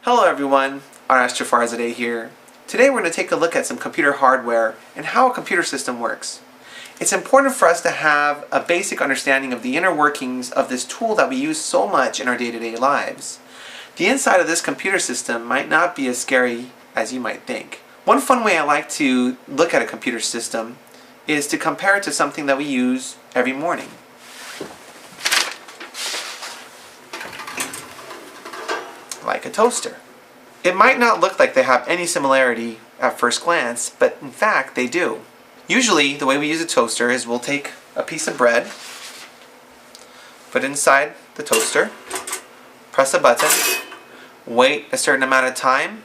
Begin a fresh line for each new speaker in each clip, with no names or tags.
Hello everyone, R.S. Jafarzadeh here. Today we're going to take a look at some computer hardware and how a computer system works. It's important for us to have a basic understanding of the inner workings of this tool that we use so much in our day-to-day lives. The inside of this computer system might not be as scary as you might think. One fun way I like to look at a computer system is to compare it to something that we use every morning. Like a toaster. It might not look like they have any similarity at first glance, but in fact they do. Usually the way we use a toaster is we'll take a piece of bread, put it inside the toaster, press a button, wait a certain amount of time,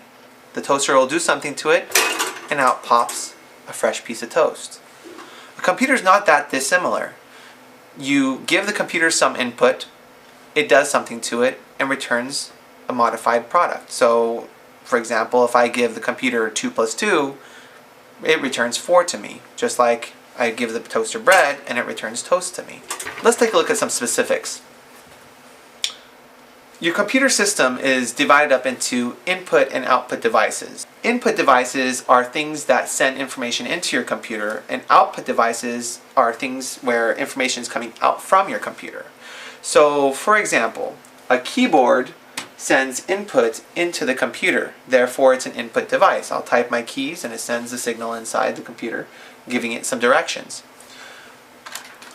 the toaster will do something to it, and out pops a fresh piece of toast. A computer is not that dissimilar. You give the computer some input, it does something to it, and returns a modified product. So, for example, if I give the computer 2 plus 2, it returns 4 to me, just like I give the toaster bread and it returns toast to me. Let's take a look at some specifics. Your computer system is divided up into input and output devices. Input devices are things that send information into your computer, and output devices are things where information is coming out from your computer. So, for example, a keyboard sends input into the computer, therefore it's an input device. I'll type my keys and it sends the signal inside the computer, giving it some directions.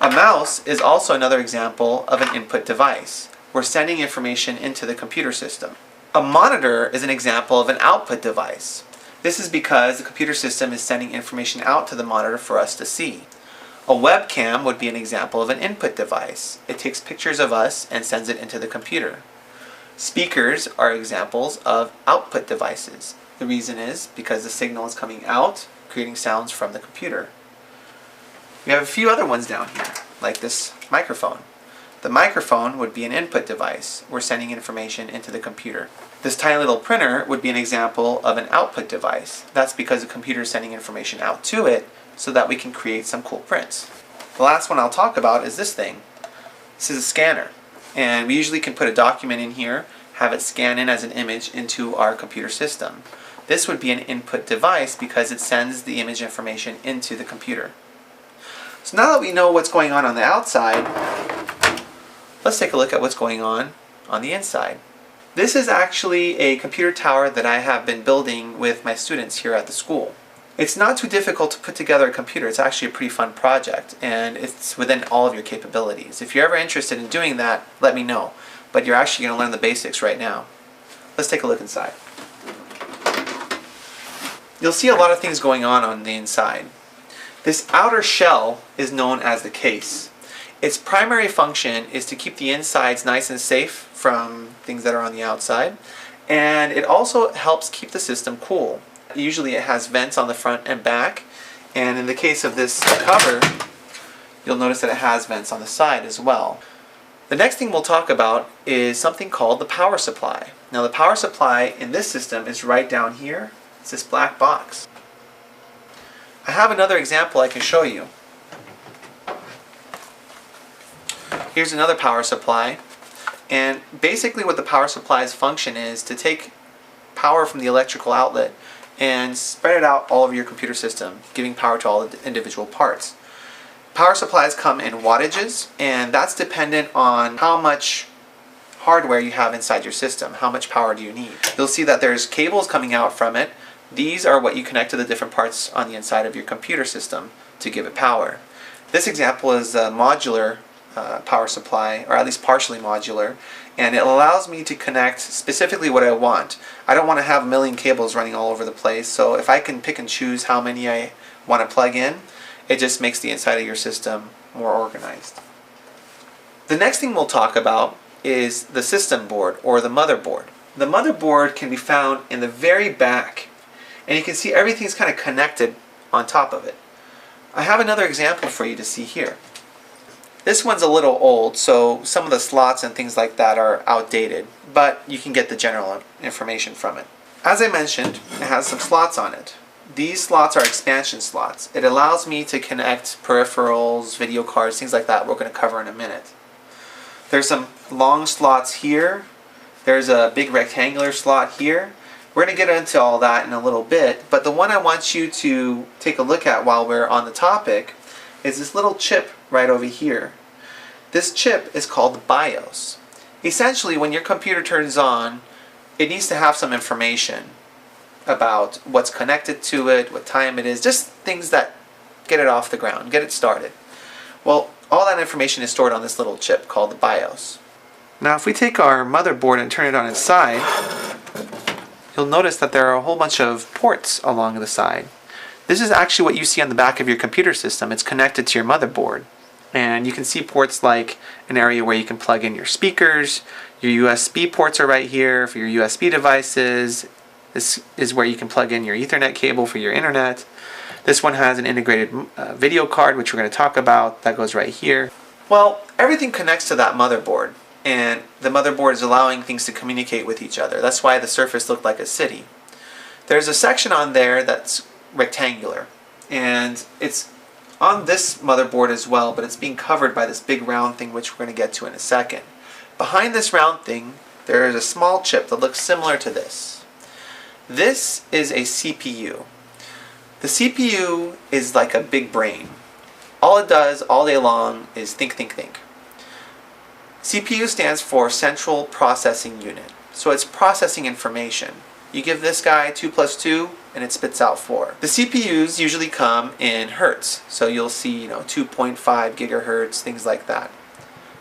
A mouse is also another example of an input device. We're sending information into the computer system. A monitor is an example of an output device. This is because the computer system is sending information out to the monitor for us to see. A webcam would be an example of an input device. It takes pictures of us and sends it into the computer. Speakers are examples of output devices. The reason is because the signal is coming out, creating sounds from the computer. We have a few other ones down here, like this microphone. The microphone would be an input device. We're sending information into the computer. This tiny little printer would be an example of an output device. That's because the computer is sending information out to it so that we can create some cool prints. The last one I'll talk about is this thing. This is a scanner. And we usually can put a document in here, have it scan in as an image into our computer system. This would be an input device because it sends the image information into the computer. So now that we know what's going on the outside, let's take a look at what's going on the inside. This is actually a computer tower that I have been building with my students here at the school. It's not too difficult to put together a computer. It's actually a pretty fun project, and it's within all of your capabilities. If you're ever interested in doing that, let me know. But you're actually going to learn the basics right now. Let's take a look inside. You'll see a lot of things going on the inside. This outer shell is known as the case. Its primary function is to keep the insides nice and safe from things that are on the outside, and it also helps keep the system cool. Usually it has vents on the front and back, and in the case of this cover, you'll notice that it has vents on the side as well. The next thing we'll talk about is something called the power supply. Now the power supply in this system is right down here. It's this black box. I have another example I can show you. Here's another power supply, and basically what the power supply's function is to take power from the electrical outlet and spread it out all over your computer system, giving power to all the individual parts. Power supplies come in wattages, and that's dependent on how much hardware you have inside your system. How much power do you need? You'll see that there's cables coming out from it. These are what you connect to the different parts on the inside of your computer system to give it power. This example is a modular power supply, or at least partially modular, and it allows me to connect specifically what I want. I don't want to have a million cables running all over the place, so if I can pick and choose how many I want to plug in, it just makes the inside of your system more organized. The next thing we'll talk about is the system board, or the motherboard. The motherboard can be found in the very back, and you can see everything's kind of connected on top of it. I have another example for you to see here. This one's a little old, so some of the slots and things like that are outdated, but you can get the general information from it. As I mentioned, it has some slots on it. These slots are expansion slots. It allows me to connect peripherals, video cards, things like that we're going to cover in a minute. There's some long slots here There's a big rectangular slot here. We're going to get into all that in a little bit, but the one I want you to take a look at while we're on the topic is this little chip right over here. This chip is called the BIOS. Essentially, when your computer turns on, it needs to have some information about what's connected to it, what time it is, just things that get it off the ground, get it started. Well, all that information is stored on this little chip called the BIOS. Now if we take our motherboard and turn it on its side, you'll notice that there are a whole bunch of ports along the side. This is actually what you see on the back of your computer system. It's connected to your motherboard. And you can see ports like an area where you can plug in your speakers. Your USB ports are right here for your USB devices. This is where you can plug in your Ethernet cable for your internet. This one has an integrated video card, which we're going to talk about. That goes right here. Well, everything connects to that motherboard, and the motherboard is allowing things to communicate with each other. That's why the surface looked like a city. There's a section on there that's rectangular, and it's on this motherboard as well, but it's being covered by this big round thing, which we're going to get to in a second. Behind this round thing, there is a small chip that looks similar to this. This is a CPU. The CPU is like a big brain. All it does all day long is think, think, think. CPU stands for Central Processing Unit. So it's processing information. You give this guy 2 plus 2 and it spits out 4. The CPUs usually come in hertz. So you'll see 2.5 gigahertz, things like that.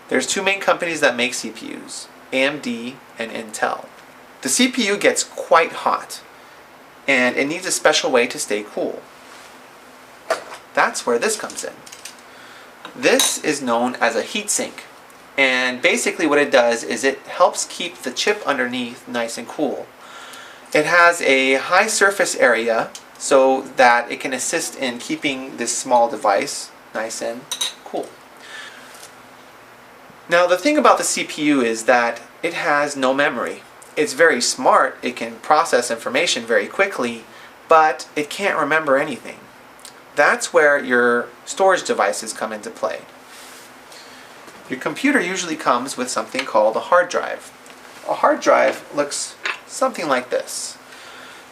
There's two main companies that make CPUs, AMD and Intel. The CPU gets quite hot, and it needs a special way to stay cool. That's where this comes in. This is known as a heatsink, and basically what it does is it helps keep the chip underneath nice and cool. It has a high surface area so that it can assist in keeping this small device nice and cool. Now the thing about the CPU is that it has no memory. It's very smart, it can process information very quickly, but it can't remember anything. That's where your storage devices come into play. Your computer usually comes with something called a hard drive. A hard drive looks something like this.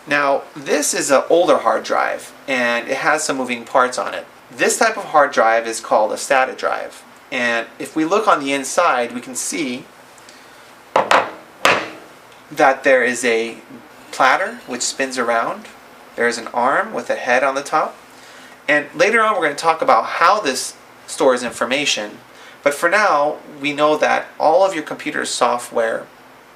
Now this is an older hard drive and it has some moving parts on it. This type of hard drive is called a SATA drive. And if we look on the inside, we can see that there is a platter which spins around. There's an arm with a head on the top. And later on we're going to talk about how this stores information. But for now, we know that all of your computer's software,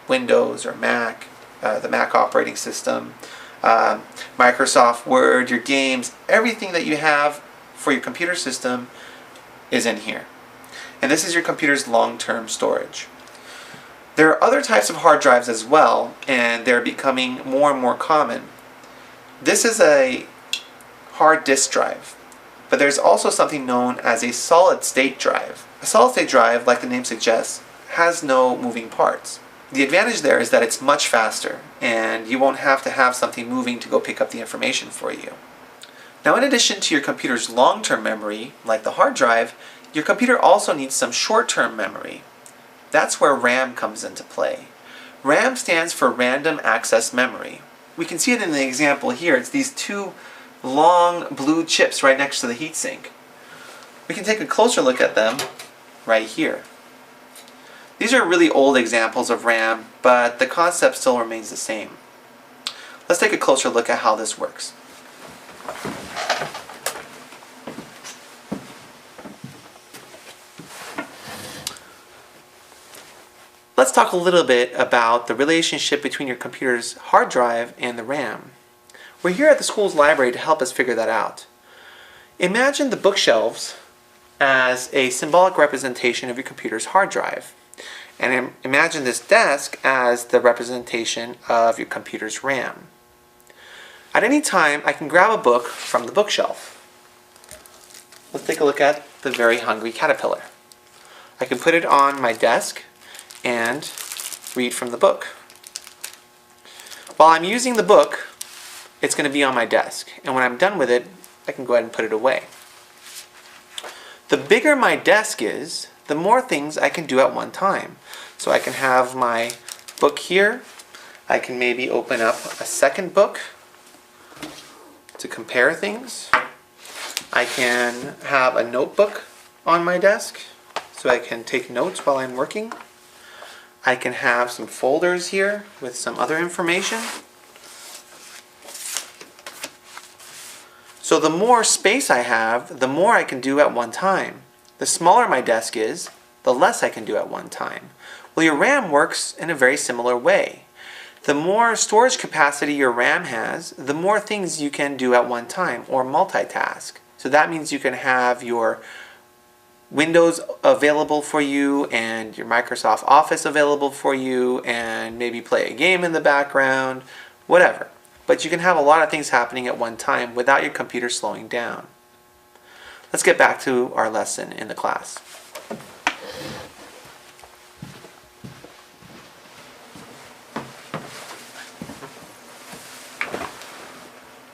Windows or Mac, the Mac operating system, Microsoft Word, your games, everything that you have for your computer system is in here. And this is your computer's long-term storage. There are other types of hard drives as well, and they're becoming more and more common. This is a hard disk drive, but there's also something known as a solid-state drive. A solid-state drive, like the name suggests, has no moving parts. The advantage there is that it's much faster, and you won't have to have something moving to go pick up the information for you. Now, in addition to your computer's long-term memory, like the hard drive, your computer also needs some short-term memory. That's where RAM comes into play. RAM stands for Random Access Memory. We can see it in the example here. It's these two long blue chips right next to the heatsink. We can take a closer look at them right here. These are really old examples of RAM, but the concept still remains the same. Let's take a closer look at how this works. Let's talk a little bit about the relationship between your computer's hard drive and the RAM. We're here at the school's library to help us figure that out. Imagine the bookshelves as a symbolic representation of your computer's hard drive. And imagine this desk as the representation of your computer's RAM. At any time, I can grab a book from the bookshelf. Let's take a look at The Very Hungry Caterpillar. I can put it on my desk and read from the book. While I'm using the book, it's going to be on my desk. And when I'm done with it, I can go ahead and put it away. The bigger my desk is, the more things I can do at one time. So I can have my book here. I can maybe open up a second book to compare things. I can have a notebook on my desk so I can take notes while I'm working. I can have some folders here with some other information. So the more space I have, the more I can do at one time. The smaller my desk is, the less I can do at one time. Well, your RAM works in a very similar way. The more storage capacity your RAM has, the more things you can do at one time, or multitask. So that means you can have your Windows available for you and your Microsoft Office available for you and maybe play a game in the background, whatever. But you can have a lot of things happening at one time without your computer slowing down. Let's get back to our lesson in the class.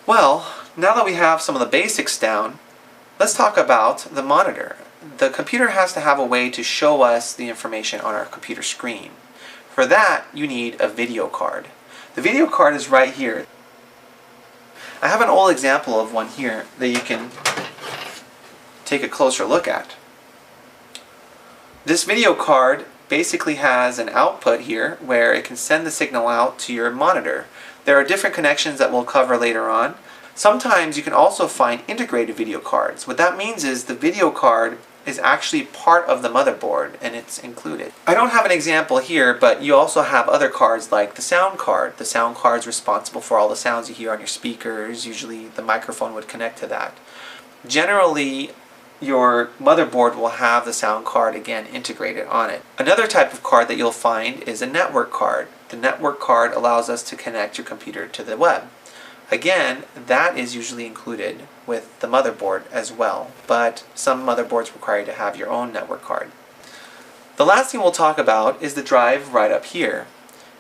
Well, now that we have some of the basics down, let's talk about the monitor. The computer has to have a way to show us the information on our computer screen. For that, you need a video card. The video card is right here. I have an old example of one here that you can take a closer look at. This video card basically has an output here where it can send the signal out to your monitor. There are different connections that we'll cover later on. Sometimes you can also find integrated video cards. What that means is the video card is actually part of the motherboard and it's included. I don't have an example here, but you also have other cards like the sound card. The sound card is responsible for all the sounds you hear on your speakers. Usually the microphone would connect to that. Generally, your motherboard will have the sound card again integrated on it. Another type of card that you'll find is a network card. The network card allows us to connect your computer to the web. Again, that is usually included with the motherboard as well, but some motherboards require you to have your own network card. The last thing we'll talk about is the drive right up here.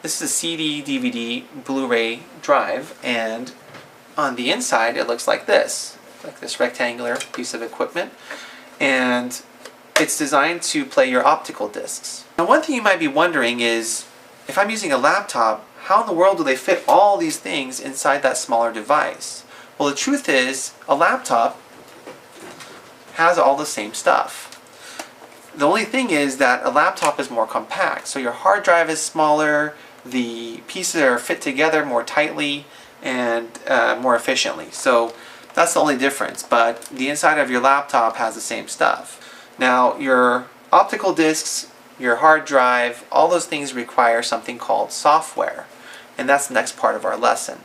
This is a CD, DVD, Blu-ray drive, and on the inside it looks like this rectangular piece of equipment, and it's designed to play your optical discs. Now, one thing you might be wondering is, if I'm using a laptop, how in the world do they fit all these things inside that smaller device? Well, the truth is, a laptop has all the same stuff. The only thing is that a laptop is more compact, so your hard drive is smaller, the pieces are fit together more tightly and more efficiently. So that's the only difference, but the inside of your laptop has the same stuff. Now, your optical discs, your hard drive, all those things require something called software. And that's the next part of our lesson.